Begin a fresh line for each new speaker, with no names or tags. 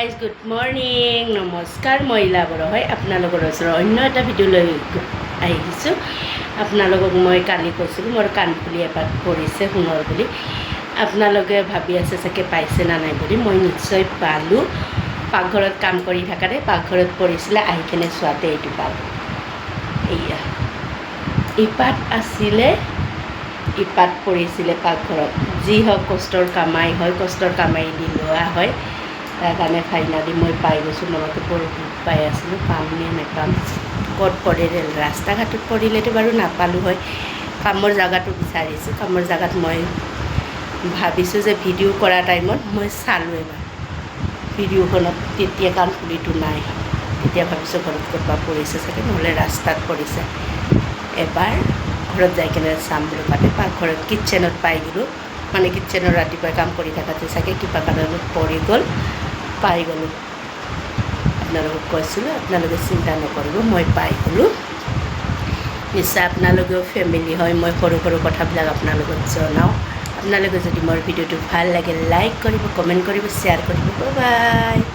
Guys good morning নমস্কাৰ মহিলা বড়ো হয় আপোনালোকৰ ওচৰত অন্য এটা ভিডিঅ' লৈ আহিছোঁ। আপোনালোকক মই কালি কৈছিলোঁ মোৰ কাণফুলি এপাত পৰিছে সোণৰ বুলি। আপোনালোকে ভাবি আছে চাগে পাইছে না নাই বুলি। মই নিশ্চয় পালোঁ। পাকঘৰত কাম কৰি থাকাতে পাকঘৰত পৰিছিলে, আহি কিনে চোৱাতে এইটো পালোঁ। এয়া ইপাত আছিলে, ইপাত পৰিছিলে পাকঘৰত। যি হওক কষ্টৰ কামাই হয়, কষ্টৰ কামাই দি লোৱা হয়। তাৰ কাৰণে ফাইনালি মই পাই গৈছোঁ। মনতে বৰ দুখ পাই আছিলোঁ, পাম নে নেপাম, ক'ত পৰিলে। ৰাস্তা ঘাটত পৰিলেতো বাৰু নাপালোঁ হয়। কামৰ জেগাটো বিচাৰিছোঁ। কামৰ জেগাত মই ভাবিছোঁ যে ভিডিঅ' কৰা টাইমত মই চালোঁ এবাৰ ভিডিঅ'খনত, তেতিয়া কাণফুলিটো নাই। তেতিয়া ভাবিছোঁ ঘৰত ক'ৰবাত পৰিছে চাগে, নহ'লে ৰাস্তাত পৰিছে। এবাৰ ঘৰত যাই কিনে চাম বুলি পাতে পাকঘৰত কিটচেনত পাই গ'লোঁ। মানে কিটচেনত ৰাতিপুৱাই কাম কৰি থাকাতে চাগে কিবা কাৰণত পৰি গ'ল, পাই গ'লোঁ। আপোনালোকক কৈছিলোঁ, আপোনালোকে চিন্তা নকৰিব, মই পাই গ'লোঁ। নিশ্চয় আপোনালোকেও ফেমিলি হয়। মই সৰু সৰু কথাবিলাক আপোনালোকক জনাওঁ। আপোনালোকে যদি মোৰ ভিডিঅ'টো ভাল লাগে লাইক কৰিব, কমেণ্ট কৰিব, শ্বেয়াৰ কৰিব। Bye bye.